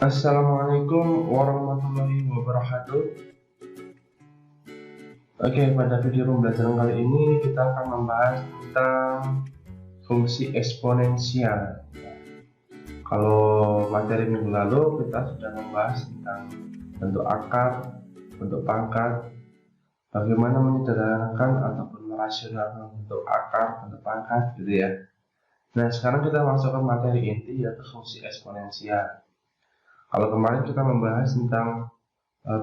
Assalamualaikum warahmatullahi wabarakatuh. Oke, pada video pembelajaran kali ini kita akan membahas tentang fungsi eksponensial. Kalau materi minggu lalu kita sudah membahas tentang bentuk akar, bentuk pangkat, bagaimana menyederhanakan ataupun merasionalkan bentuk akar, bentuk pangkat, gitu ya. Nah, sekarang kita masuk ke materi inti, yaitu fungsi eksponensial. Kalau kemarin kita membahas tentang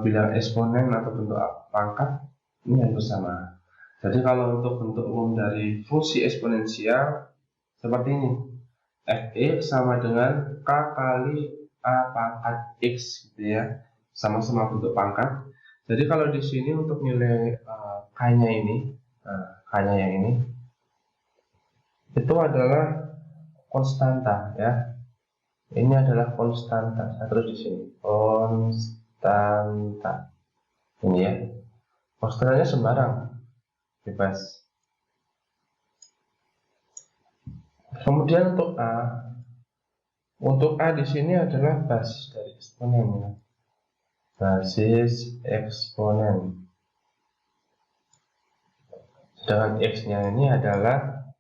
bilang eksponen atau bentuk pangkat, ini yang bersama. Jadi kalau untuk bentuk umum dari fungsi eksponensial seperti ini, fx sama dengan k kali a pangkat x, gitu ya, sama-sama bentuk pangkat. Jadi kalau di sini untuk nilai k-nya ini, k-nya yang ini, itu adalah konstanta, ya. Ini adalah konstanta. Saya terus di sini konstanta. Ini ya. Konstantanya sembarang, bebas. Kemudian untuk a di sini adalah basis dari eksponen, ya. Basis eksponen. Sedangkan x-nya ini adalah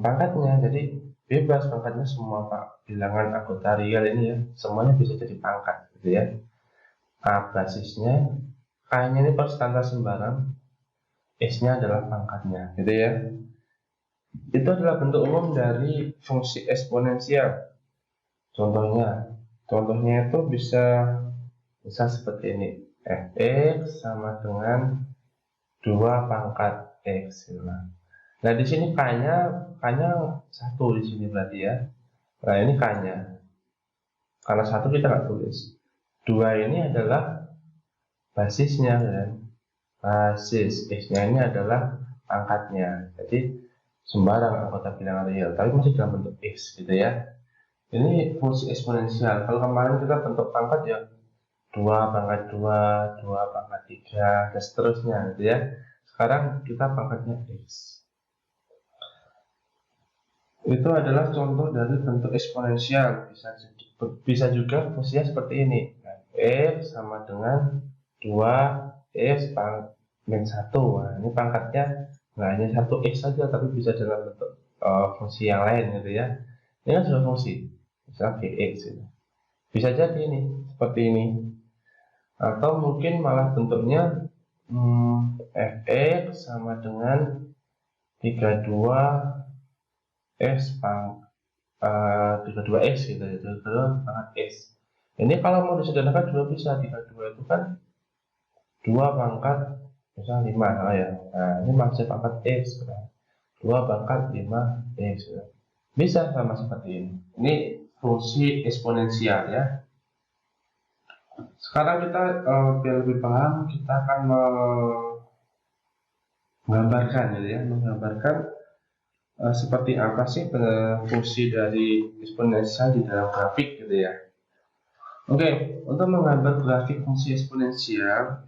pangkatnya. Jadi bebas pangkatnya semua, Pak. Bilangan anggota real ini ya, semuanya bisa jadi pangkat, gitu ya. A basisnya, k-nya ini konstanta sembarang, x-nya adalah pangkatnya, gitu ya. Itu adalah bentuk umum dari fungsi eksponensial. Contohnya itu bisa seperti ini, fx sama dengan 2 pangkat x. Nah, di sini k-nya 1 di sini berarti ya. Nah, ini k-nya. Karena 1 kita nggak tulis. 2 ini adalah basisnya, kan? Basis x-nya ini adalah pangkatnya. Jadi sembarang anggota bilangan real, tapi masih dalam bentuk x, gitu ya. Ini fungsi eksponensial. Kalau kemarin kita bentuk pangkat ya 2 pangkat 2, 2 pangkat 3, dan seterusnya, gitu ya. Sekarang kita pangkatnya x. Itu adalah contoh dari bentuk eksponensial. Bisa juga fungsinya seperti ini. X sama dengan 2x pangkat min 1. Nah, ini pangkatnya nggak hanya 1x saja, tapi bisa dalam bentuk fungsi yang lain, gitu ya. Ini kan sudah fungsi, misalnya gx gitu. Bisa jadi ini seperti ini, atau mungkin malah bentuknya fx sama dengan 32x 32x gitu, 32 pangkat x. Ini kalau mau disederhanakan juga bisa. 32 itu kan 2 pangkat misalnya 5, ya. Nah, ini masih pangkat x, 2 pangkat 5x. Bisa sama seperti ini. Ini fungsi eksponensial, ya. Sekarang kita biar lebih paham, kita akan menggambarkan, ya, menggambarkan seperti apa sih fungsi dari eksponensial di dalam grafik, gitu ya. Oke, untuk menggambar grafik fungsi eksponensial,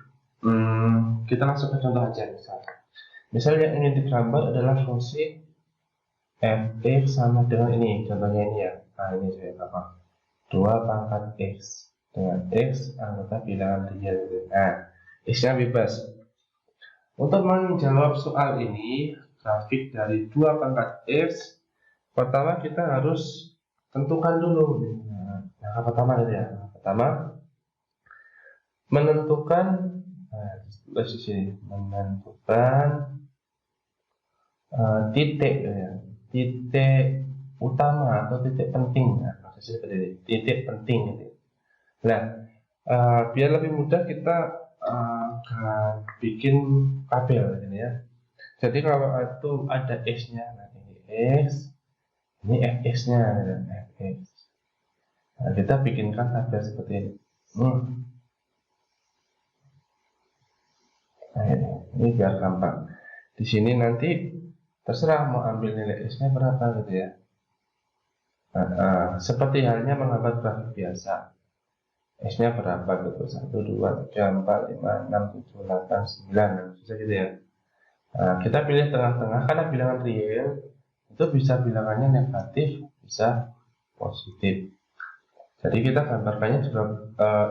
kita langsung ke contoh aja. Misalnya yang ingin digambar adalah fungsi fx sama dengan ini, contohnya ini ya. Nah, ini saya gambar 2 pangkat x dengan x anggota bilangan real. Nah, x-nya bebas. Untuk menjawab soal ini, grafik dari 2 pangkat x, pertama kita harus tentukan dulu. Nah, pertama gitu ya. Pertama, menentukan, tulis di sini, menentukan titik, ya, titik utama atau titik penting. Nah, maksudnya seperti ini, titik penting, gitu. Nah, biar lebih mudah kita akan bikin tabel, gitu ya. Jadi kalau itu ada x-nya, nah ini x, ini fx-nya, fx. Nah, kita bikinkan tabel seperti ini. Nah, ini biar gampang. Di sini nanti terserah mau ambil nilai x-nya berapa, gitu ya. Nah, seperti halnya menggambar grafik biasa. X-nya berapa, gitu. 1, 2, 3, 4, 5, 6, 7, 8, 9, bisa gitu ya. Nah, kita pilih tengah-tengah karena bilangan real itu bisa bilangannya negatif, bisa positif. Jadi kita gambarkannya juga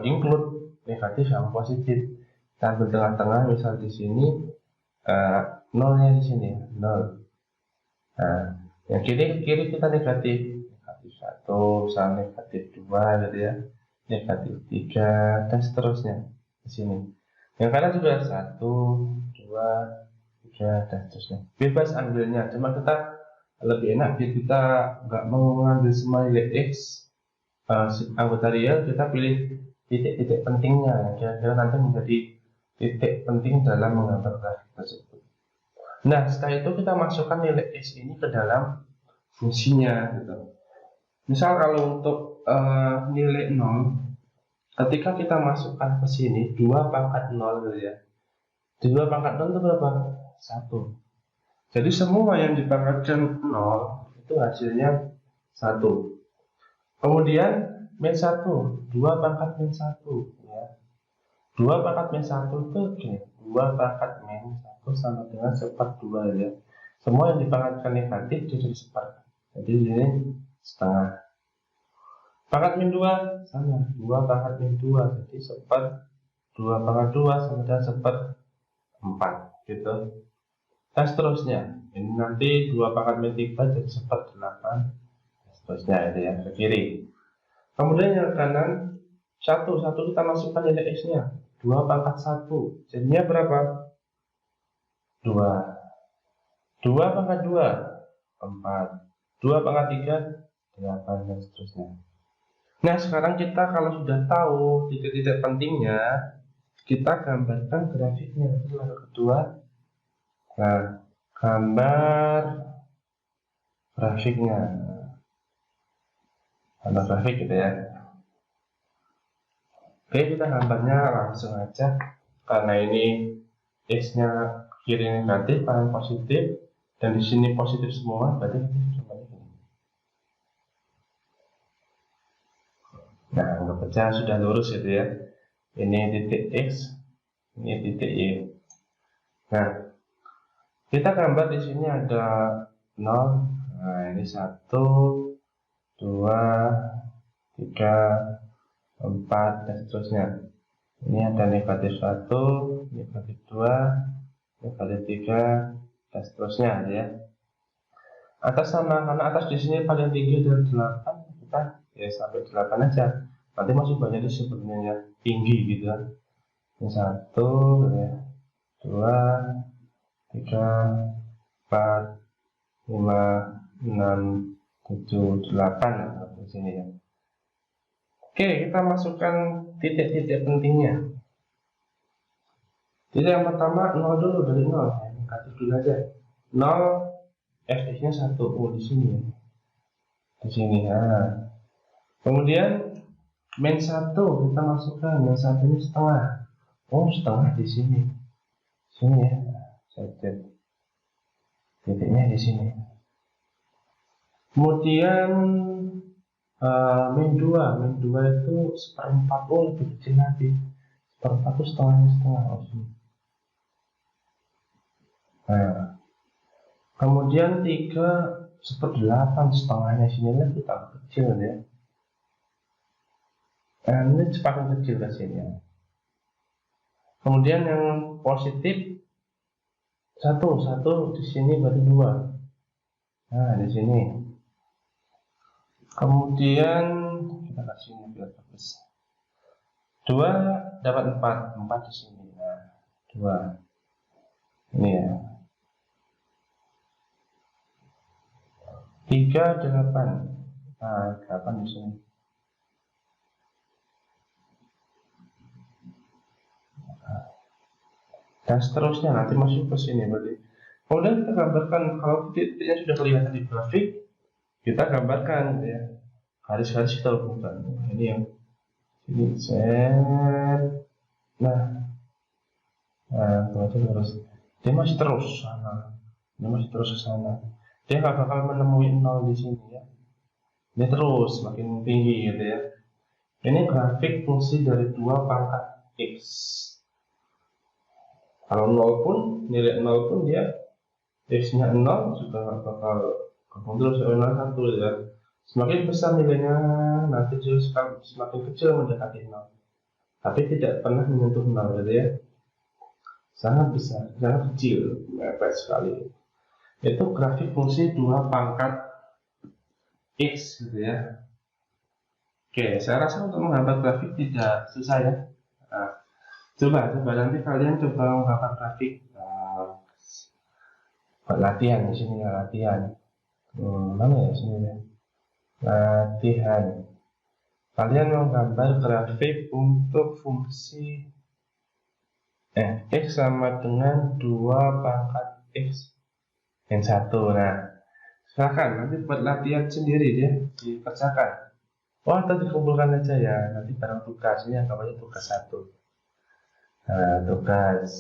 include negatif sama positif. Kita ambil tengah-tengah, misal di sini nolnya di sini 0. Nah, yang kiri kita negatif 1, misalnya negatif 2 gitu ya, negatif 3, dan seterusnya di sini. Yang kanan juga 1, 2, 3, dan seterusnya. Bebas ambilnya, cuma kita lebih enak biar kita nggak mengambil semua nilai X anggota real, kita pilih titik-titik pentingnya yang kira-kira nanti menjadi titik penting dalam menggambar grafik tersebut. Nah, setelah itu kita masukkan nilai X ini ke dalam fungsinya gitu. Misal kalau untuk nilai 0, ketika kita masukkan ke sini 2 pangkat 0 gitu ya. 2 pangkat 0 itu berapa? 1. Jadi semua yang dipangkatkan 0 itu hasilnya 1. Kemudian min 1, 2 pangkat min 1 ya. 2 pangkat min 1 itu gini, 2 pangkat min 1 sama dengan /2 ya. Semua yang dipangkatkan negatif jadi seper. Jadi ini setengah. Pangkat min 2 sama, 2 pangkat min 2 jadi seper. 2 pangkat 2 sama dengan /4 gitu. Dan seterusnya. Ini nanti 2 pangkat min 3 jadi /8. Seterusnya itu ya, ke kiri. Kemudian yang kanan 1 kita masukkan nilai X nya 2 pangkat 1 jadinya berapa? 2 pangkat 2 4, 2 pangkat 3 8, dan seterusnya. Nah, sekarang kita kalau sudah tahu titik-titik pentingnya, kita gambarkan grafiknya. Itu langkah kedua. Nah, gambar grafiknya, gambar grafik gitu ya. Oke, kita gambarnya langsung aja. Karena ini X-nya kiri negatif, kanan positif, dan di sini positif semua, berarti kita ini. Nah, anggap saja sudah lurus gitu ya. Ini titik X, ini titik Y. Nah, kita gambar di sini ada 0. Nah, ini 1, 2, 3, 4, dan seterusnya. Ini ada negatif 1, negatif 2, negatif 3, dan seterusnya ya. Atas sama, karena atas di sini paling tinggi adalah 8, kita ya sampai 8 aja. Nanti masih banyak di sebenarnya tinggi gitu kan. Ini 1 ya, 2, 3, 4, 5, 6, 7, 8 di sini ya. Oke, kita masukkan titik-titik pentingnya. Jadi yang pertama 0 dulu, dari 0 ya, negatif dulu aja. 0 fx-nya 1, di sini ya. Di sini ya. Kemudian min 1 kita masukkan, min 1 ini setengah. Setengah di sini. Sini ya. Saya titiknya di sini. Kemudian min 2 itu 1/4, lebih kecil lagi. 1/4 itu setengah. Nah, kemudian 3/8, setengahnya sini lagi tak kecil ya. Ini semakin kecil hasilnya. Kemudian yang positif 1 di sini berarti 2. Nah, di sini. Kemudian kita kasih ini biar bagus. 2 dapat 4 di sini. Nah, 2. Ini ya. 3, 8. Nah, 8 di sini. Dan seterusnya nanti masuk ke sini berarti. Kemudian kita gambarkan, kalau titiknya sudah kelihatan di grafik, kita gambarkan ya. Garis-garis kita hubungkan. Ini yang ini set. Nah, terus dia masih terus sana. Dia masih terus ke sana. Dia nggak bakal menemui 0 di sini ya. Dia terus makin tinggi gitu ya. Ini grafik fungsi dari 2 pangkat X. Kalau 0 pun, nilai 0 pun dia X-nya 0 juga nggak bakal ketemu terus 1 ya. Semakin besar nilainya, nanti semakin kecil mendekati 0. Tapi tidak pernah menyentuh 0 gitu ya. Sangat besar, sangat kecil, mepet sekali. Itu grafik fungsi 2 pangkat X gitu ya. Oke, saya rasa untuk menggambar grafik tidak susah ya. Nah, coba nanti kalian coba menggambar grafik. Buat latihan di sini ya, latihan. Mana ya sini ya? Latihan. Kalian menggambar grafik untuk fungsi X sama dengan 2 pangkat X yang 1. Nah, silakan nanti buat latihan sendiri ya, dikerjakan. Atau dikumpulkan aja ya, nanti barang tugas. Ini anggapnya tugas 1. Nah, tugas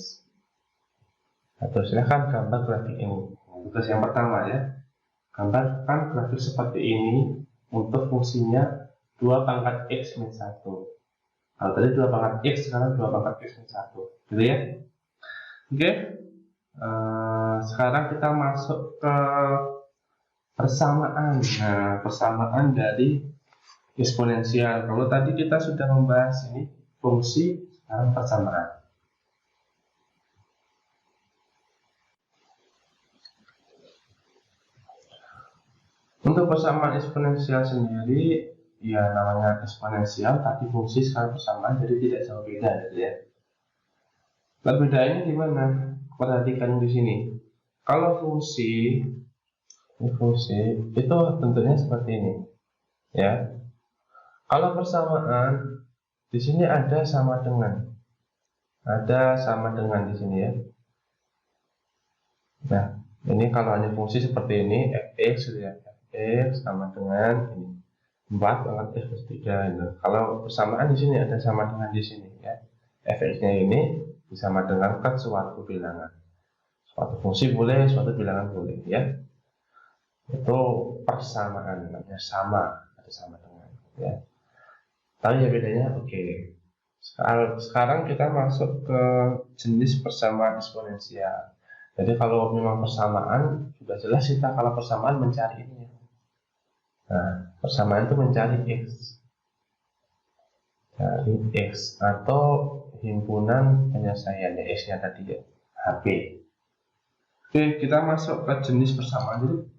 1, silakan gambar grafik ini. Tugas yang pertama ya, gambarkan grafik seperti ini untuk fungsinya 2 pangkat X min 1. Kalau tadi 2 pangkat X, sekarang 2 pangkat X min 1, gitu ya. Oke, sekarang kita masuk ke persamaan. Nah, persamaan dari eksponensial. Kalau tadi kita sudah membahas ini fungsi, sekarang persamaan. Untuk persamaan eksponensial sendiri, ya namanya eksponensial, tapi fungsi sekarang persamaan, jadi tidak jauh beda gitu ya. Perbedaannya di mana? Perhatikan di sini. Kalau fungsi itu bentuknya seperti ini, ya. Kalau persamaan, di sini ada sama dengan, di sini ya. Nah, ini kalau hanya fungsi seperti ini, fx gitu ya, fx sama dengan ini 4 pangkat x plus 3 gitu. Kalau persamaan di sini ada sama dengan di sini ya, fx-nya ini sama dengan suatu bilangan. Suatu fungsi boleh, suatu bilangan boleh ya. Itu persamaan, namanya sama, ada sama dengan ya. Tahu ya bedanya? Oke. Sekarang kita masuk ke jenis persamaan eksponensial. Jadi kalau memang persamaan, sudah jelas kita kalau persamaan mencari ini. Nah, persamaan itu mencari X. Cari X atau himpunan penyelesaian ya, X-nya tadi ya, HP. Oke, kita masuk ke jenis persamaan. Jadi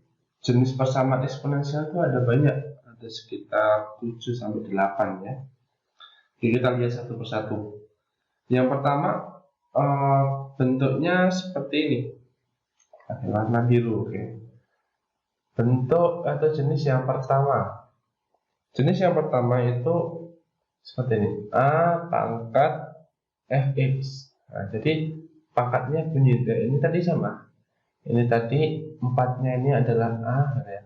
jenis persamaan eksponensial itu ada banyak, ada sekitar 7 sampai 8 ya. Oke, kita lihat satu persatu. Yang pertama, bentuknya seperti ini, ada warna biru. Oke. Bentuk atau jenis yang pertama, itu seperti ini, A pangkat fx. Nah, jadi pangkatnya bunyi, ini tadi sama, ini tadi 4-nya ini adalah A ya.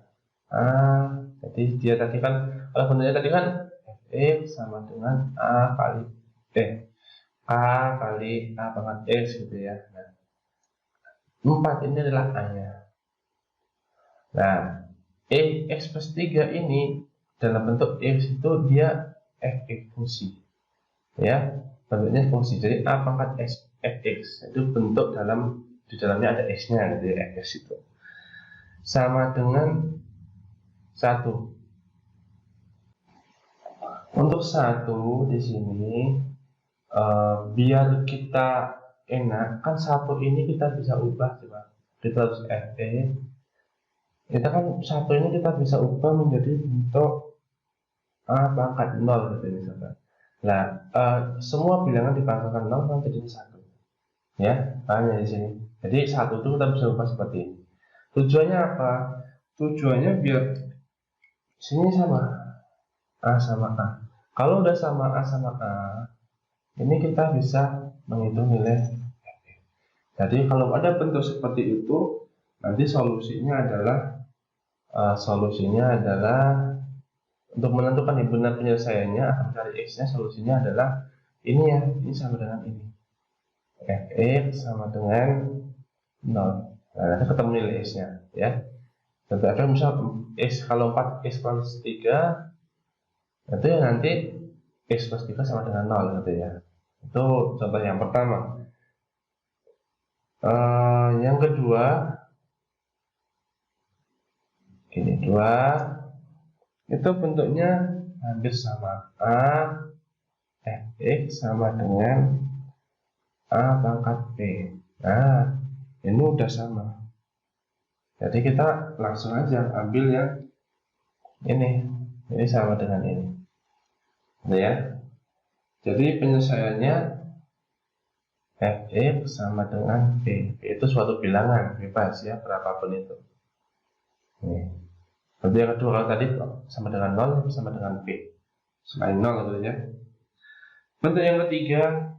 Jadi dia tadi kan, kalau bentuknya tadi kan fx sama dengan A kali A pangkat x gitu ya. Nah, 4 ini adalah A-nya. Nah, x plus 3 ini dalam bentuk x itu dia fx fungsi ya, bentuknya fungsi. Jadi A pangkat x fx itu bentuk di dalamnya ada x-nya, jadi fx itu sama dengan 1. Untuk 1 di sini, biar kita enak kan, 1 ini kita bisa ubah, coba kita harus fx. Kita kan 1 ini kita bisa ubah menjadi bentuk A pangkat 0 gitu misalkan. Nah, semua bilangan dipangkatkan 0 kan jadi 1. Ya, paham ya di sini. Jadi 1 itu kita bisa ubah seperti ini. Tujuannya apa? Tujuannya biar sini sama A sama A. Kalau udah sama A sama A, ini kita bisa menghitung nilai. Jadi kalau ada bentuk seperti itu, nanti solusinya adalah untuk menentukan himpunan penyelesaiannya akan mencari x-nya, solusinya adalah ini ya, ini sama dengan ini, fx sama dengan 0. Nah, nanti ketemu nilai x-nya ya. Contohnya misal x, kalau 4x plus 3 itu ya nanti x plus 3 sama dengan 0 gitu ya. Itu contoh yang pertama. Yang kedua, ini 2 itu bentuknya hampir sama. A fx sama dengan A pangkat B. Nah, ini udah sama. Jadi kita langsung aja ambil yang ini. Ini sama dengan ini. Gitu ya. Jadi penyelesaiannya fx sama dengan B. B itu suatu bilangan bebas ya, berapapun itu. Nih. Bentuk yang kedua, kalau tadi sama dengan 0 sama dengan B. Selain 0 gitu ya. Bentuk yang ketiga,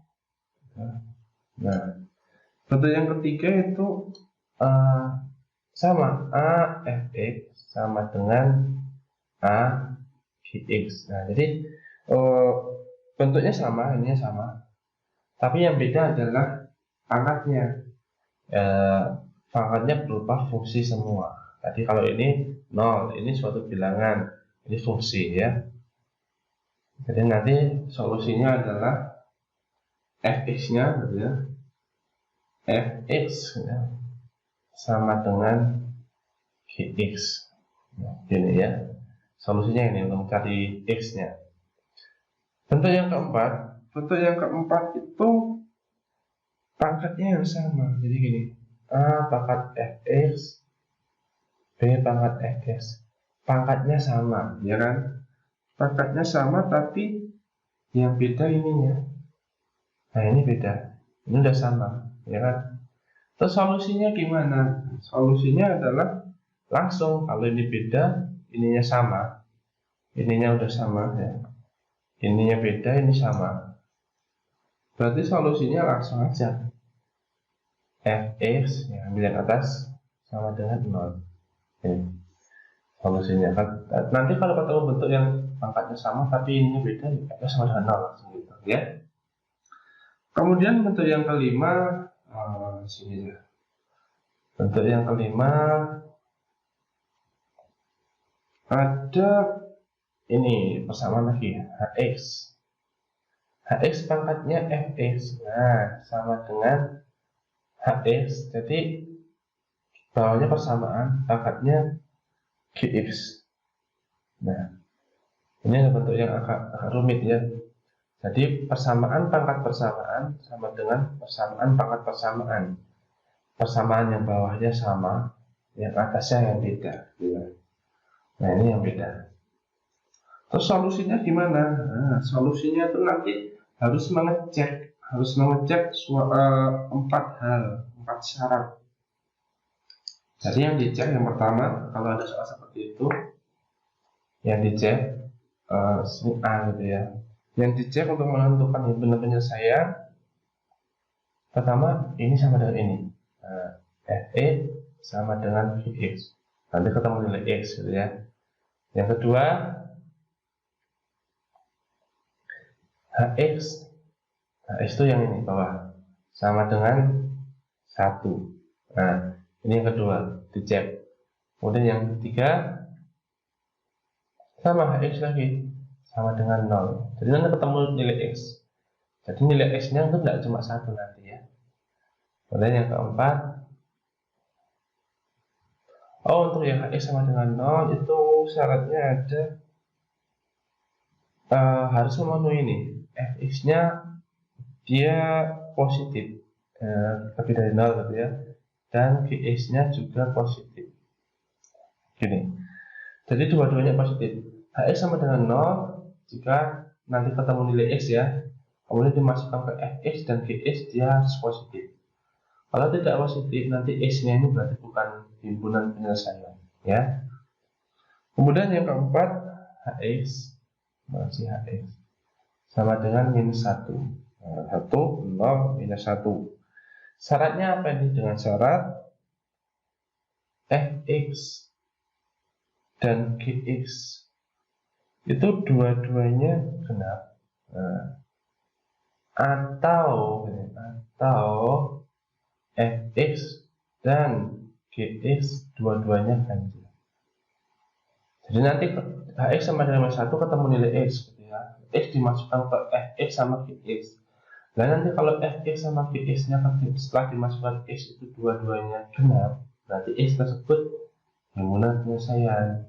nah, bentuk yang ketiga itu sama A fx sama dengan A gx. Nah, jadi bentuknya sama, ininya sama, tapi yang beda adalah pangkatnya. Pangkatnya berupa fungsi semua. Tadi kalau ini 0, ini suatu bilangan, ini fungsi ya. Jadi nanti solusinya adalah fx-nya gitu ya. Fx ya, sama dengan gx. Nah, gini ya. Solusinya ini untuk mencari x-nya. Bentuk yang keempat itu pangkatnya yang sama. Jadi gini, A pangkat fx, B pangkat fx. Pangkatnya sama, ya kan? Pangkatnya sama, tapi yang beda ininya. Nah, ini beda. Ini udah sama, ya kan? Terus solusinya gimana? Solusinya adalah langsung, kalau ini beda, ininya sama. Ininya udah sama ya. Ininya beda, ini sama. Berarti solusinya langsung aja. Fx yang ambil yang atas sama dengan 0. Ini solusinya. Nanti kalau ketemu bentuk yang pangkatnya sama tapi ininya beda, ya sama dengan 0 langsung gitu ya. Kemudian bentuk yang kelima, sini ya. Bentuk yang kelima ada ini persamaan lagi, hx. Hx pangkatnya fx, nah sama dengan hx. Jadi bawahnya persamaan, pangkatnya gx. Nah, ini ada bentuk yang agak rumit ya. Jadi persamaan pangkat persamaan sama dengan persamaan pangkat persamaan. Persamaan yang bawahnya sama, yang atasnya yang beda. Nah, ini yang beda. Terus solusinya gimana? Nah, solusinya itu nanti harus mengecek 4 hal, 4 syarat. Jadi yang dicek yang pertama, kalau ada soal seperti itu, yang dicek sini A gitu ya. Yang dicek untuk menentukan himpunan penyelesaian, pertama ini sama dengan ini, Fe sama dengan Vx. Nanti ketemu nilai X gitu ya. Yang kedua, Hx. Hx itu yang ini bawah, sama dengan 1. Nah, ini yang kedua, dicek. Kemudian yang ketiga, sama Hx lagi, sama dengan 0. Jadi nanti ketemu nilai X. Jadi nilai X-nya itu tidak cuma 1 nanti ya. Kemudian yang keempat, untuk yang Hx sama dengan 0 itu syaratnya ada, harus memenuhi ini. Fx-nya dia positif, lebih dari 0 gitu ya. Dan Gx-nya juga positif. Gini. Jadi dua-duanya positif. Hx sama dengan 0 jika nanti ketemu nilai X ya. Kemudian dimasukkan ke Fx dan Gx dia harus positif. Kalau tidak positif, nanti X-nya ini berarti bukan himpunan penyelesaian ya. Kemudian yang keempat, Hx masih Hx sama dengan minus 1. 1, 0, minus 1. Syaratnya apa ini? Dengan syarat Fx dan Gx itu dua-duanya genap, atau Fx dan Gx dua-duanya ganjil. Jadi nanti Hx sama dengan 1 ketemu nilai X gitu ya. X dimasukkan ke Fx sama Gx. Dan nanti kalau Fx sama Gx nya setelah dimasukkan X itu dua-duanya genap, berarti X tersebut himpunan penyelesaian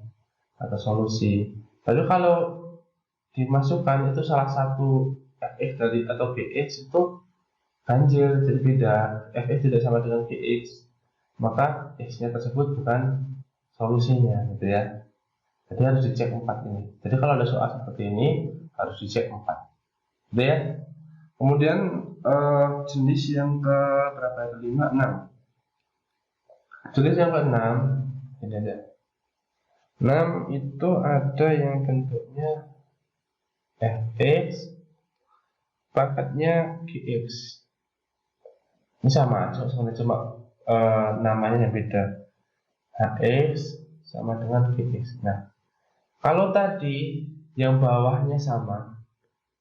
atau solusi. Lalu kalau dimasukkan itu salah satu fx dari atau gx itu ganjil, jadi beda, fx tidak sama dengan gx, maka x-nya tersebut bukan solusinya gitu ya. Jadi harus dicek 4 ini. Jadi kalau ada soal seperti ini harus dicek 4 gitu ya. Kemudian jenis yang ke berapa, yang kelima, 6. Jenis yang ke-6 ini ada 6 itu ada yang bentuknya fx pangkatnya gx. Ini sama, cuma namanya yang beda. hx sama dengan gx. Nah, kalau tadi yang bawahnya sama,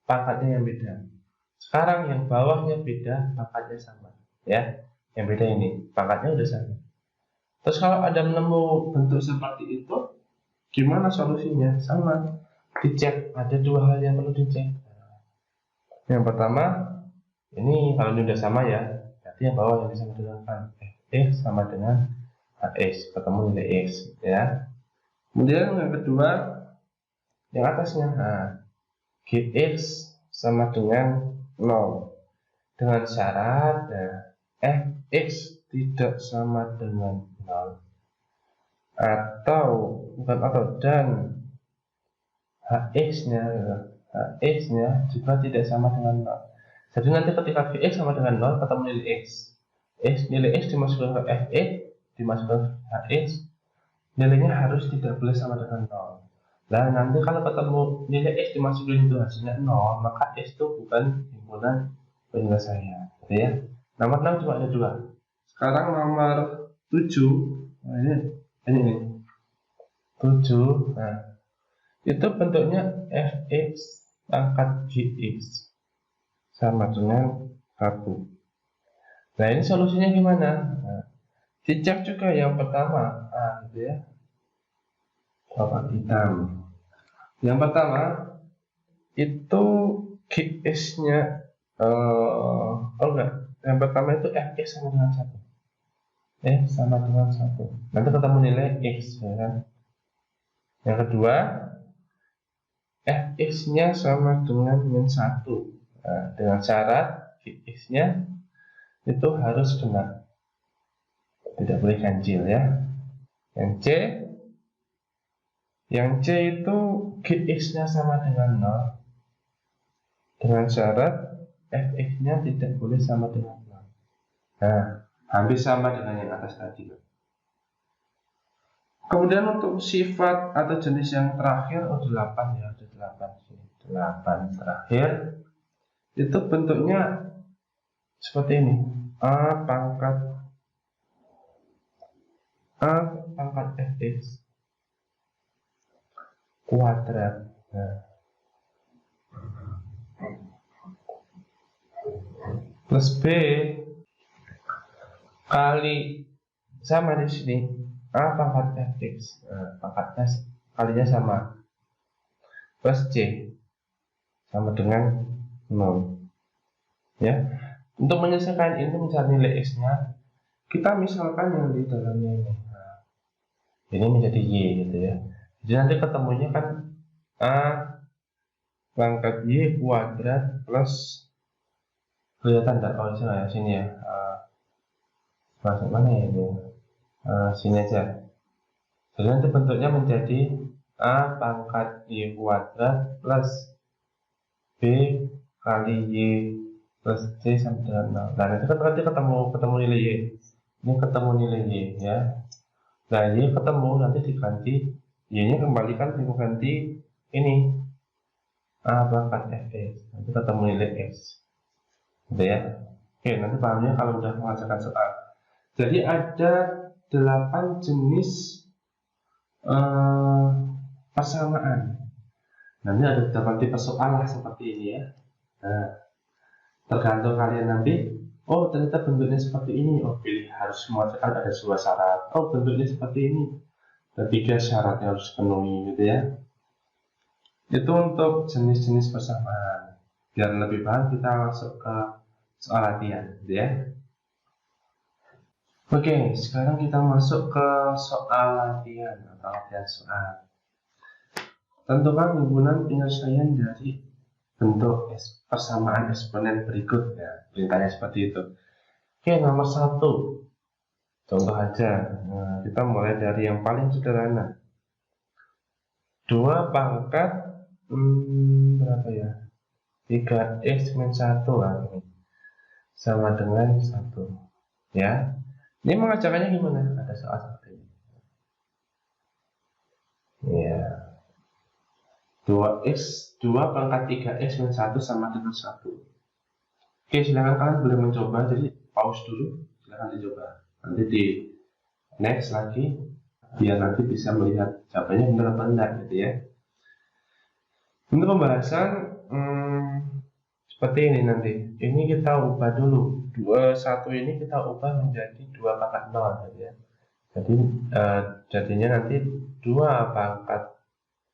pangkatnya yang beda. Sekarang yang bawahnya beda, pangkatnya sama. Ya, yang beda ini, pangkatnya udah sama. Terus kalau ada menemu bentuk seperti itu, gimana solusinya? Sama, dicek. Ada dua hal yang perlu dicek. Yang pertama, ini kalau ini udah sama ya, berarti yang bawah yang disama dengan fx sama dengan hx, ketemu nilai x ya. Kemudian yang kedua, yang atasnya, nah, gx sama dengan 0 dengan syarat fx tidak sama dengan 0 atau bukan atau dan hx-nya juga tidak sama dengan 0. Jadi nanti ketika Vx sama dengan 0 ketemu nilai X. Nilai X dimasukkan ke Fx, dimasukkan ke Hx, nilainya harus tidak boleh sama dengan 0. Nah nanti kalau ketemu nilai X dimasukin itu hasilnya 0, maka X itu bukan himpunan penyelesaian gitu ya. Nomor 6 cuma ada 2. Sekarang nomor 7, nah ini 7, nah itu bentuknya Fx pangkat Gx sama dengan 1. Nah ini solusinya gimana? Nah, dicek juga yang pertama, gitu ya, warna hitam. Yang pertama itu gx-nya, enggak. Yang pertama itu fx sama dengan 1. Sama dengan 1. Nanti ketemu nilai x ya kan. Yang kedua fx-nya sama dengan min 1. Nah, dengan syarat gx-nya itu harus benar, tidak boleh ganjil ya. Yang C itu gx-nya sama dengan 0 dengan syarat fx-nya tidak boleh sama dengan 0. Nah, hampir sama dengan yang atas tadi. Kemudian untuk sifat atau jenis yang terakhir, 8 ya, ada 8 terakhir. Itu bentuknya seperti ini. A pangkat fx kuadrat. Nah, plus b kali sama di sini a pangkat fx. Nah, pangkatnya kalinya sama, plus c sama dengan 0 ya. Untuk menyelesaikan ini, mencari nilai x-nya, kita misalkan yang di dalamnya ini, nah, ini menjadi y gitu ya. Jadi nanti ketemunya kan a pangkat y kuadrat plus, kelihatan nggak? Oh sini ya, masuk mana ya ini? Sini aja. Jadi nanti bentuknya menjadi a pangkat y kuadrat plus b kali y plus c sama dengan 0. Nah nanti ketemu nilai y. Ini ketemu nilai y ya. Nah y ketemu, nanti diganti y-nya, kembalikan diganti ini a pangkat fx. Nanti ketemu nilai x. Gitu ya. Oke, nanti pahamnya kalau udah mengerjakan soal. Jadi ada 8 jenis persamaan. Nanti ada 8 tipe soal lah seperti ini ya. Nah, tergantung kalian nanti, oh ternyata bentuknya seperti ini, oh pilih harus mengerjakan ada 2 syarat. Oh bentuknya seperti ini, ada 3 syarat yang harus penuhi gitu ya. Itu untuk jenis-jenis persamaan. Biar lebih paham, kita masuk ke soal latihan gitu ya. Oke, sekarang kita masuk ke soal latihan atau latihan soal. Tentukan himpunan penyelesaian dari bentuk persamaan eksponen berikut. Ya, perintahnya seperti itu. Oke, nomor 1. Contoh aja. Nah, kita mulai dari yang paling sederhana. 2 pangkat berapa ya? 3x min 1 lah, ini sama dengan 1. Ya. Ini mengajarkannya gimana? Ada soal seperti ini. Ya. 2 pangkat 3x min 1 sama dengan 1. Oke, silahkan kalian boleh mencoba. Jadi pause dulu, silahkan dicoba. Nanti di next lagi, biar nanti bisa melihat jawabannya benar apa enggak gitu ya. Untuk pembahasan seperti ini nanti. Ini kita ubah dulu. 1 ini kita ubah menjadi 2 pangkat 0 gitu ya. Jadi jadinya nanti 2 pangkat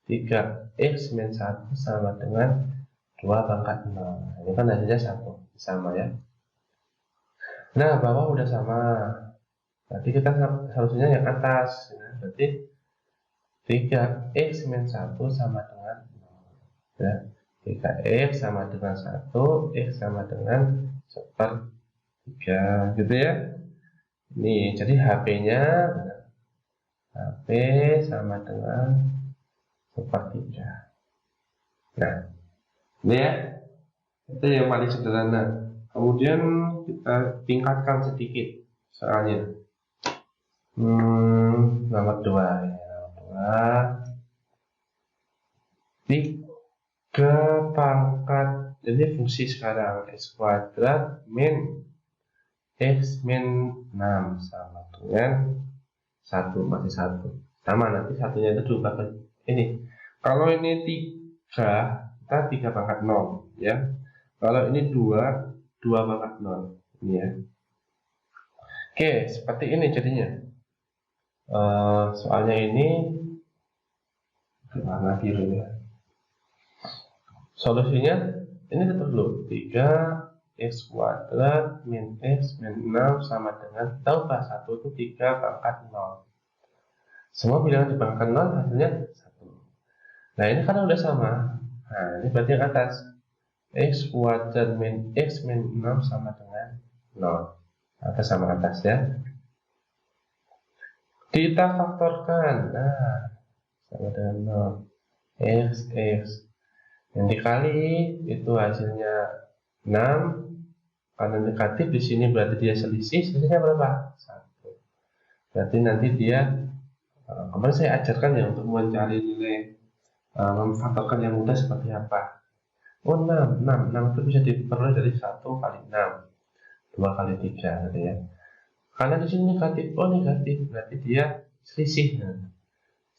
3x min 1 sama dengan 2 pangkat 0. Ini kan hasilnya 1, sama ya. Nah, bawah udah sama. Berarti kita solusinya yang atas. Nah, berarti 3x min 1 sama dengan 0. Ya. 3x sama dengan 1, x sama dengan 1/3 gitu ya. Ini jadi HP-nya HP sama dengan 1/3. Nah, ini ya, itu yang paling sederhana. Kemudian kita tingkatkan sedikit soalnya. Nomor 2 ya. Nomor 2, 3 pangkat, jadi fungsi sekarang x kuadrat min x min 6 sama dengan 1, masih 1. Sama, nanti satunya itu diubah ke ini. Kalau ini 3, kita 3 pangkat 0 ya. Kalau ini 2, 2 pangkat 0 ini ya. Oke, seperti ini jadinya. Soalnya ini warna biru ya. Solusinya ini tetap dulu 3x kuadrat min x min 6 sama dengan, tahu pak, 1 itu 3 pangkat 0. Semua bilangan di pangkat 0 hasilnya 1. Nah, ini kan udah sama. Nah, ini berarti yang atas. X kuadrat min x min 6 sama dengan 0. Atas sama atas ya. Kita faktorkan. Nah, sama dengan 0. X yang dikali itu hasilnya 6. Karena negatif di sini berarti dia selisihnya berapa? 1. Berarti nanti dia, kemarin saya ajarkan ya untuk mencari nilai memfaktorkan yang mudah seperti apa. Oh, 6 itu bisa diperoleh dari 1 kali 6, 2 kali 3 gitu ya. Karena di sini negatif, oh negatif, berarti dia selisih.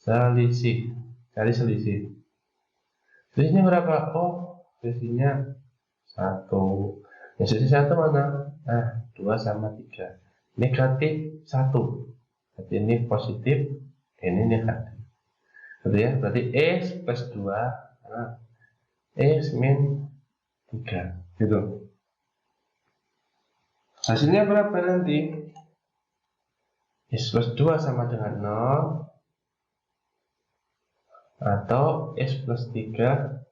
Selisih, cari selisih. Selisihnya berapa? Oh, selisihnya 1. Yang selisih 1 mana? Nah, 2 sama 3. Negatif 1. Berarti ini positif, ini negatif. Gitu ya, berarti x plus 2, nah, x min 3 gitu. Hasilnya berapa nanti? X plus 2 sama dengan 0 atau x plus 3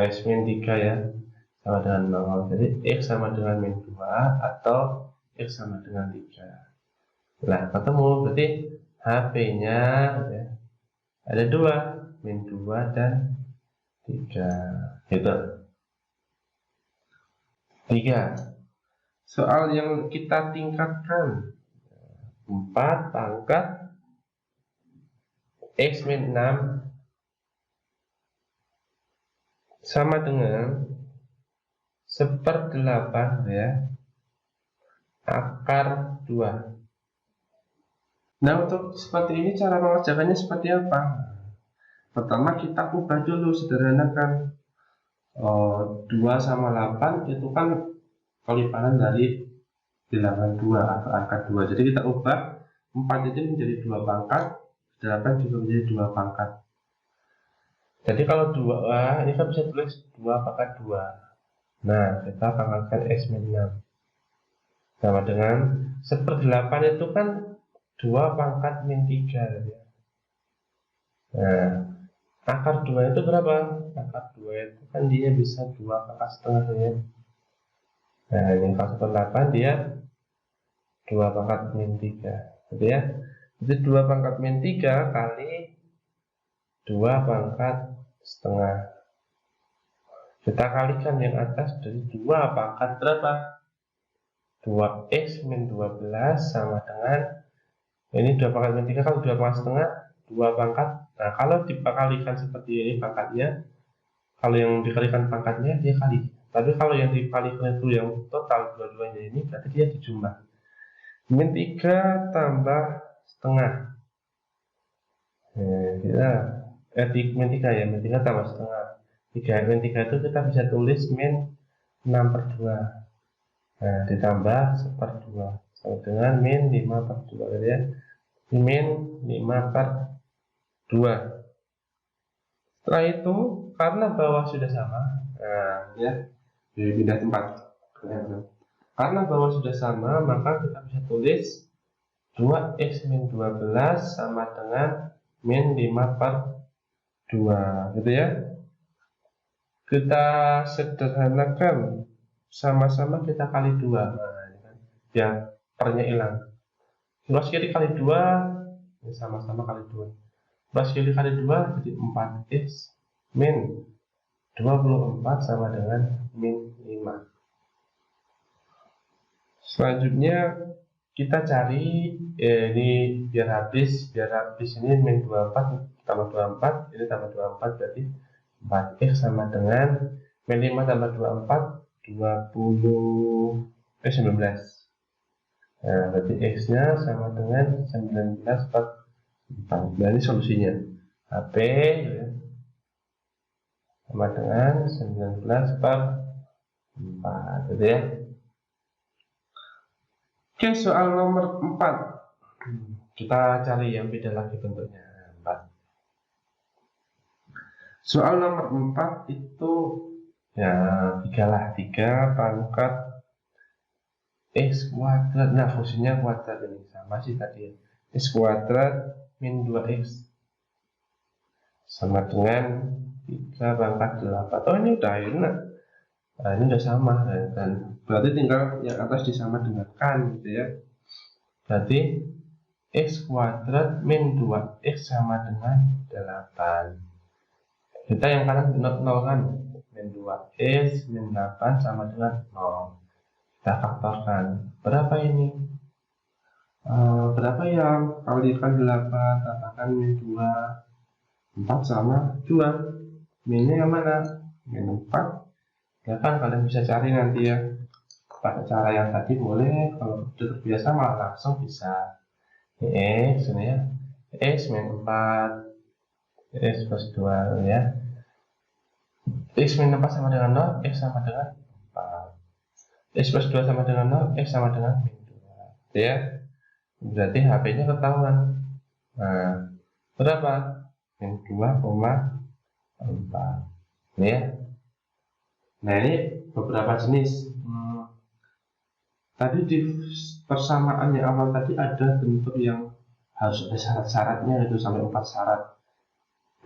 x min 3 ya sama dengan 0. Jadi x sama dengan min 2 atau x sama dengan 3. Nah, ketemu berarti HP-nya ya, ada 2, min 2 dan 3 gitu. 3. Soal yang kita tingkatkan, 4 pangkat x min 6 sama dengan 1/8 ya akar 2. Nah, untuk seperti ini cara mengerjakannya seperti apa? Pertama kita ubah dulu, sederhanakan. 2 sama 8 itu kan keliparan dari bilangan 2 atau angka 2. Jadi kita ubah 4 itu menjadi 2 pangkat, 8 juga menjadi 2 pangkat. Jadi kalau 2, ini kan bisa tulis 2 pangkat 2. Nah, kita pangkatkan x min 6 sama dengan 1/8 itu kan 2 pangkat min 3 ya. Nah, Akar 2 itu berapa? Akar 2 itu kan dia bisa 2 pangkat setengah ya. Nah, ini faktor 8 dia 2 pangkat min 3 gitu ya. Jadi 2 pangkat min 3 kali 2 pangkat setengah. Kita kalikan yang atas dari 2 pangkat berapa? 2x min 12 sama dengan ini 2 pangkat min 3 kalau 2 pangkat setengah 2 pangkat. Nah, kalau dikalikan seperti ini pangkatnya, kalau yang dikalikan pangkatnya dia kali. Tapi kalau yang dikalikan itu yang total dua-duanya ini berarti dia dijumlah. Min 3 tambah setengah. Nah, kita min 3 ya, min 3 tambah setengah. 3 min 3 itu kita bisa tulis min 6/2. Nah, ditambah 1/2 sama dengan min 5/2 gitu ya. Min 5/2. Setelah itu karena bawah sudah sama, nah ya, pindah tempat. Karena bawah sudah sama, maka kita bisa tulis 2x min 12 sama dengan min 5/2 gitu ya. Kita sederhanakan, sama-sama kita kali 2. Nah, ini kan ya, pernya hilang. Luas kiri kali 2, ini sama-sama kali 2. Luas kiri kali 2 jadi 4x min 24 sama dengan min 5. Selanjutnya kita cari ini biar habis ini min 24 tambah 24, ini tambah 24 berarti 4x sama dengan min 5 tambah 24 19. Nah, berarti x-nya sama dengan 19/4. Nah, ini solusinya. HP ya, sama dengan 19/4 gitu ya. Oke, soal nomor 4. Kita cari yang beda lagi bentuknya. 4. Soal nomor 4 itu ya 3 lah, 3 pangkat x kuadrat. Nah, fungsinya kuadrat ini sama sih tadi ya. X kuadrat min 2x sama dengan 3 pangkat 8. Oh, ini udah enak. Nah, ini udah sama kan. Berarti tinggal yang atas disama dengankan gitu ya. Berarti x kuadrat min 2x sama dengan 8. Kita yang kanan nol kan, min 2x min 8 sama dengan 0. Kita faktorkan. Berapa ini? Berapa yang kalikan 8 tambahkan min 2? 4 sama 2. Minnya yang mana? Min 4. Ya kan kalian bisa cari nanti ya. Pakai cara yang tadi boleh, kalau sudah terbiasa malah langsung bisa. X ini ya. X min 4. X plus 2 ya. X min 4 sama dengan 0, X sama dengan 4. X plus 2 sama dengan 0, X sama dengan min 2 ya. Berarti HP-nya ketahuan. Nah, berapa? Min 2,4 ya. Nah, ini beberapa jenis. Tadi di persamaan yang awal tadi ada bentuk yang harus ada syarat-syaratnya, itu sampai 4 syarat.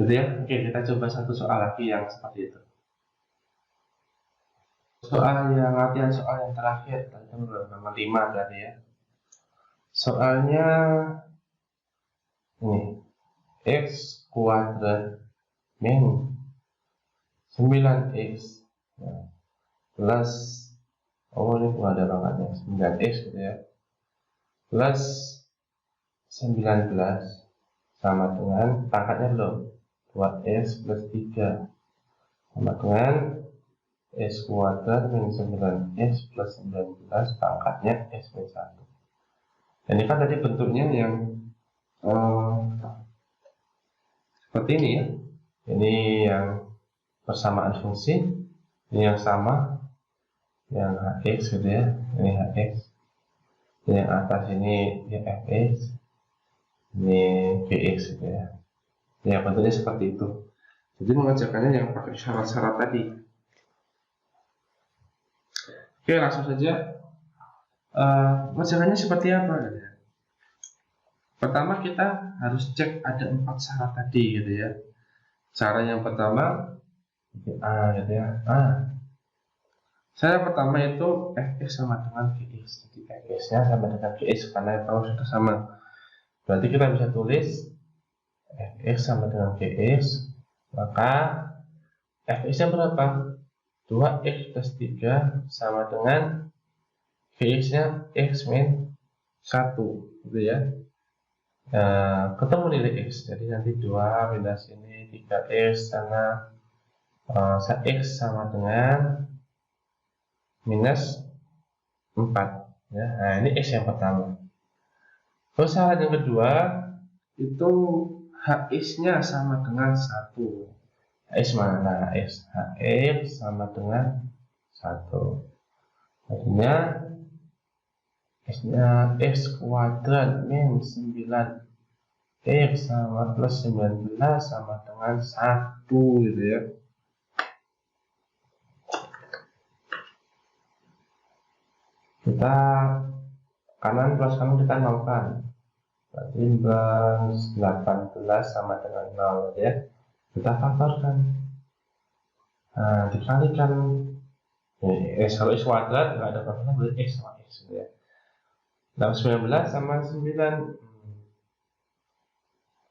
Gitu ya. Oke, kita coba satu soal lagi yang seperti itu. Soal yang latihan soal yang terakhir, nomor 5 berarti ya. Soalnya ini x kuadrat min 9x plus, oh ini ada pangkatnya 9x gitu ya, plus 19 sama dengan pangkatnya belum, 2x plus 3 sama dengan x kuadrat min 9x plus 19 pangkatnya x min 1. Ini kan tadi bentuknya yang seperti ini ya. Ini yang persamaan fungsi, ini yang sama, yang hx gitu ya, ini hx, yang atas ini ya fx, ini vx gitu ya. Ya, bentuknya seperti itu. Jadi mengerjakannya yang pakai syarat-syarat tadi. Oke, langsung saja. Mengerjakannya seperti apa? Pertama kita harus cek ada 4 syarat tadi gitu ya. Cara yang pertama A gitu ya. Cara pertama itu fx sama dengan gx. Jadi fx-nya sama dengan gx karena kalau sudah sama. Berarti kita bisa tulis fx sama dengan gx, maka fx-nya berapa? 2x plus 3 sama dengan gx-nya x min 1 gitu ya. Ketemu nilai x, jadi nanti 2 minus ini 3x karena x sama dengan minus 4 ya. Nah ini x yang pertama. Terus syarat yang kedua itu hx-nya sama dengan 1. Hx mana? Hx sama dengan 1. Artinya x-nya x kuadrat min 9x sama plus 19 sama dengan 1 gitu ya. Kita kanan plus kanan kita nolkan, berarti plus 18 sama dengan 0 ya. Kita faktorkan, nah dikalikan x, kalau x kuadrat nggak ada faktornya berarti x sama x gitu ya. 19 sama 9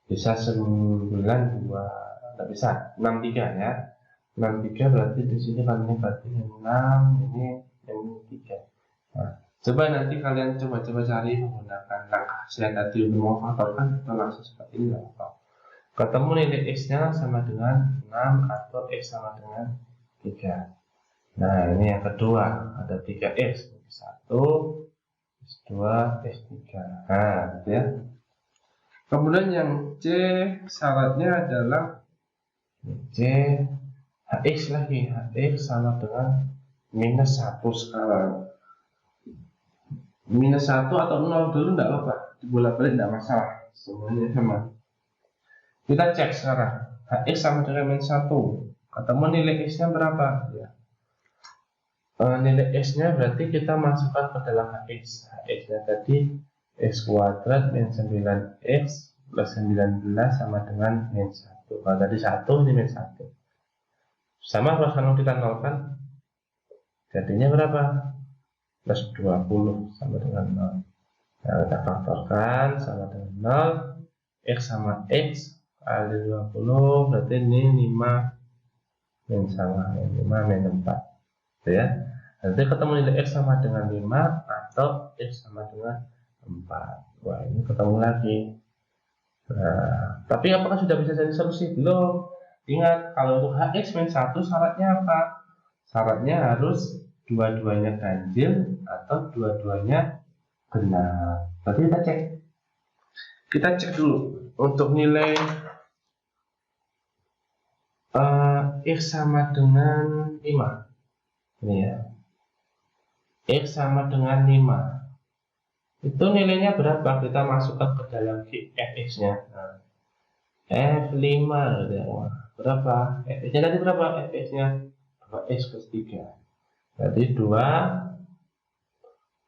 bisa 92, nggak bisa 63 ya. 63 berarti di sini kalinya berarti 6, ini 3. Nah, coba nanti kalian coba cari menggunakan langkah saya tadi untuk memfaktorkan atau langsung seperti ini apa. Ketemu nilai x-nya sama dengan 6 atau x sama dengan 3. Nah ini yang kedua, ada 3x, 1, x2, x3. Nah gitu ya. Kemudian yang C syaratnya adalah C hx lagi, hx sama dengan minus 1 sekarang. Minus 1 atau 0 dulu enggak apa-apa, dibolak-balik enggak masalah, semuanya sama. Kita cek sekarang, hx sama dengan minus 1, ketemu nilai x-nya berapa ya. Nilai x-nya berarti kita masukkan ke dalam hx. Hx-nya tadi x kuadrat min 9x plus 19 sama dengan min 1. Kalau tadi 1 ini min 1. Sama kalau kita nolkan, jadinya berapa? Plus 20 sama dengan 0. Nah, kita faktorkan sama dengan 0. X sama x kali 20 berarti ini 5 min sama 5 min 4 ya. Nanti ketemu nilai x sama dengan 5 atau x sama dengan 4. Wah ini ketemu lagi. Nah, tapi apakah sudah bisa jadi solusi? Belum. Ingat, kalau untuk hx min 1 syaratnya apa? Syaratnya harus dua-duanya ganjil atau dua-duanya benar. Berarti kita cek dulu untuk nilai x sama dengan 5 ini ya. X sama dengan 5 itu nilainya berapa? Kita masukkan ke dalam fx-nya. Nah, f5 gitu ya. Berapa? fx-nya tadi berapa? fx-nya x plus 3 berarti 2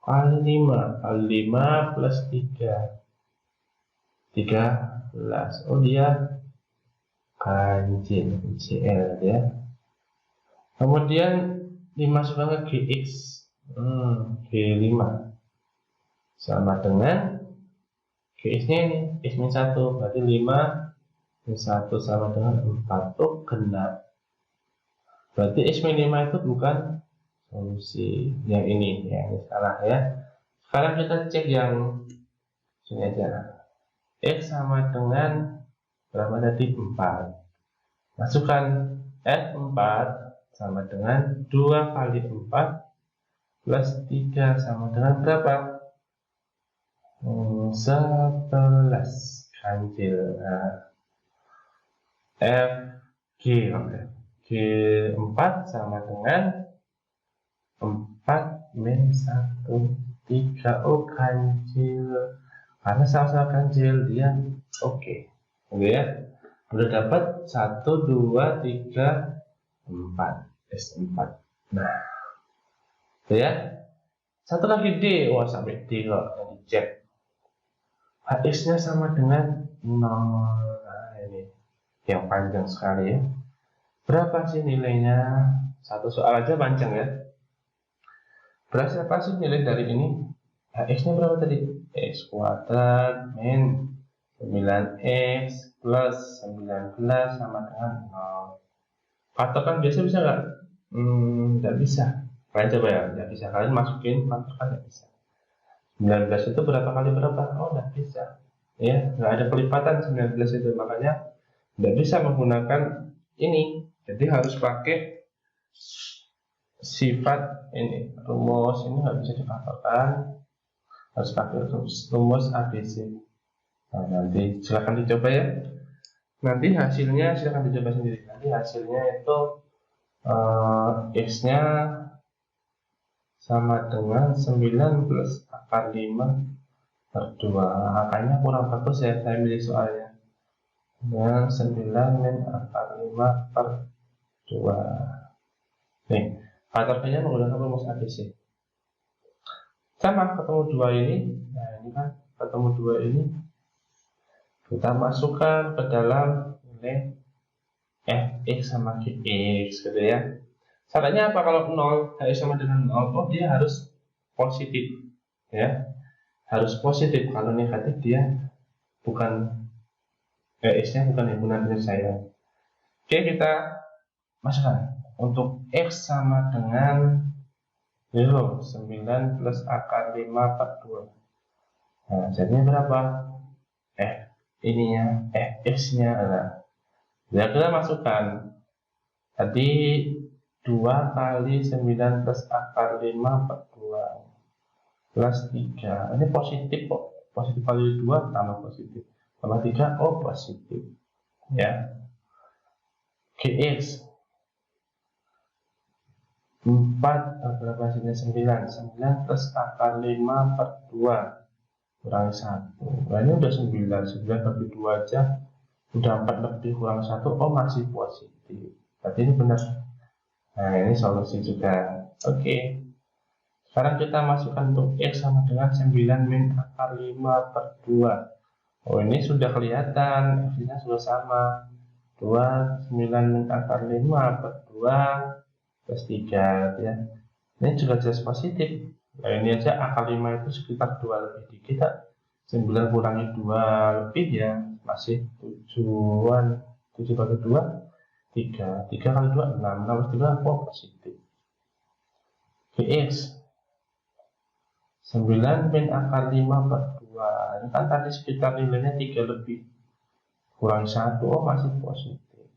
kali 5 kali 5 plus 3 13. Oh dia ganjil CL ya. Kemudian dimasukkan ke gx, G5 sama dengan gx-nya ini x min 1 berarti 5 min 1 sama dengan 4. Oh genap, berarti x min 5 itu bukan solusi. Yang ini salah ya. Sekarang kita cek yang sini aja. X sama dengan berapa tadi? 4. Masukkan F4 sama dengan 2 kali 4 plus 3 sama dengan berapa? 11 ganjil. Nah, FG G4 sama dengan 4 min 1 3. Oh ganjil, karena sama-sama ganjil dia oke ya. Udah dapat 1 2 3 4 S4. Nah itu ya. Satu lagi D. Wah sampai D kok yang dicek. HX nya sama dengan 0. Nah ini yang panjang sekali ya. Berapa sih nilainya? Satu soal aja panjang ya. Berapa sih nilai dari ini? Nah, x nya berapa tadi? X kuadrat min 9x plus 19 sama dengan 0. Faktor kan biasa bisa nggak? Nggak bisa. Kalian coba ya, nggak bisa. Kalian masukin faktor kan nggak bisa. 19 itu berapa kali berapa? Oh, nggak bisa. Ya, nggak ada kelipatan 19 itu. Makanya nggak bisa menggunakan ini. Jadi harus pakai sifat ini. Rumus ini nggak bisa difaktorkan. Harus pakai rumus ABC. Nah, nanti silahkan dicoba ya. Nanti hasilnya silahkan dicoba sendiri. Nanti hasilnya itu x nya sama dengan 9 plus akar 5 per 2. Angkanya kurang bagus ya, saya pilih soalnya dengan 9 min akar 5 per 2. Nih, faktor B nya menggunakan rumus ABC. Sama ketemu 2 ini. Nah, ini kan ketemu 2 ini, kita masukkan ke dalam nilai fx sama gx gitu ya. Syaratnya apa kalau 0 x sama dengan 0? Oh, dia harus positif ya, harus positif. Kalau negatif dia bukan x nya bukan yang benar dari saya. Oke, kita masukkan untuk x sama dengan 9 plus akar 5 per 2. Nah, jadinya berapa? Ininya fx nya adalah, ya kita masukkan tadi 2 kali 9 plus akar 5 per 2 plus 3. Ini positif kok, positif kali 2 tambah positif tambah 3, oh positif ya. Gx 4 berapa hasilnya? 9 plus akar 5 per 2 kurang 1. Nah, ini udah 9 bagi 2 aja udah 4 lebih kurang 1. Oh, masih positif, berarti ini benar. Nah, ini solusi juga. Oke, sekarang kita masukkan untuk x sama dengan 9 min akar 5 per 2. Oh, ini sudah kelihatan x nya sudah sama, 2 9 min akar 5 per 2 plus 3 ya. Ini juga jelas positif. Nah, ini aja akar 5 itu sekitar 2 lebih dikit. 9 kurangi 2 lebih ya, masih 7-an. 7 bagi 2, 3 kali 2, 6 plus 3, oh positif. Gx 9 min akar 5 per 2. Ini kan tadi sekitar nilainya 3 lebih kurang 1, oh masih positif.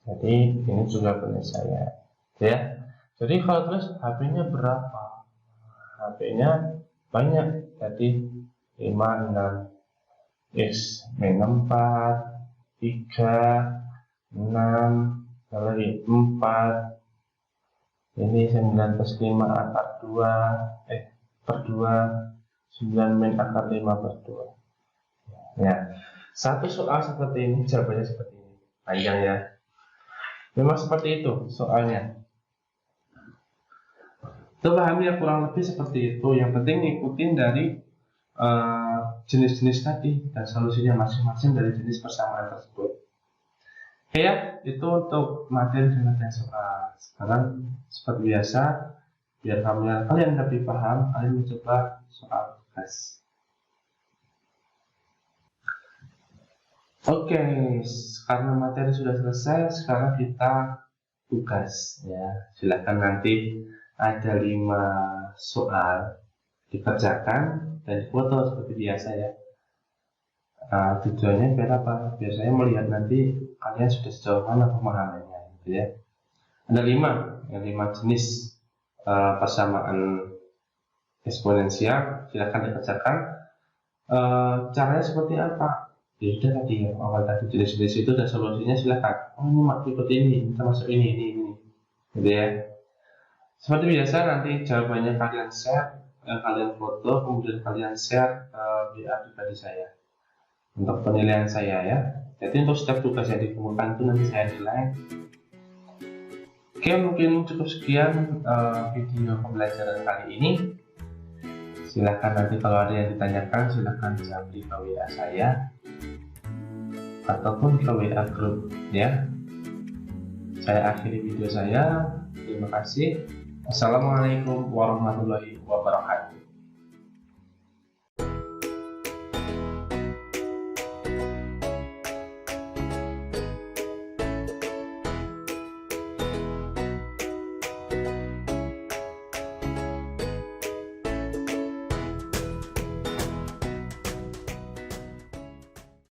Jadi ini juga benar saya ya. Jadi kalau terus HP-nya berapa? HP-nya banyak, tadi 5, 6, x min 4, 3, 6, lagi 4, ini 9 plus 5 akar 2 per 2, 9 min akar 5 per 2 ya. Satu soal seperti ini jawabannya seperti ini, panjang ya, memang seperti itu soalnya. Itu pahami ya, kurang lebih seperti itu. Yang penting ikutin dari jenis-jenis tadi dan solusinya masing-masing dari jenis persamaan tersebut. Oke ya, itu untuk materi dengan soal. Sekarang seperti biasa, biar kalian lebih paham, kalian mencoba soal tugas. Oke, karena materi sudah selesai, sekarang kita tugas ya. Silakan nanti ada 5 soal dikerjakan dan foto seperti biasa ya. Tujuannya biar apa? Biar saya melihat nanti kalian sudah sejauh mana pemahamannya gitu ya. Ada 5 jenis persamaan eksponensial, silakan dikerjakan. Caranya seperti apa? Ya sudah tadi ya, awal tadi jenis-jenis itu dan solusinya silakan. Oh, ini maksud ini, kita masuk ini gitu ya. Seperti biasa nanti jawabannya kalian share, kalian foto, kemudian kalian share di pribadi saya untuk penilaian saya ya. Jadi untuk setiap tugas yang ditemukan itu nanti saya nilai. Oke, mungkin cukup sekian video pembelajaran kali ini. Silahkan nanti kalau ada yang ditanyakan silahkan jawab di WA saya. ataupun ke WA group ya. Saya akhiri video saya. Terima kasih. Assalamualaikum warahmatullahi wabarakatuh.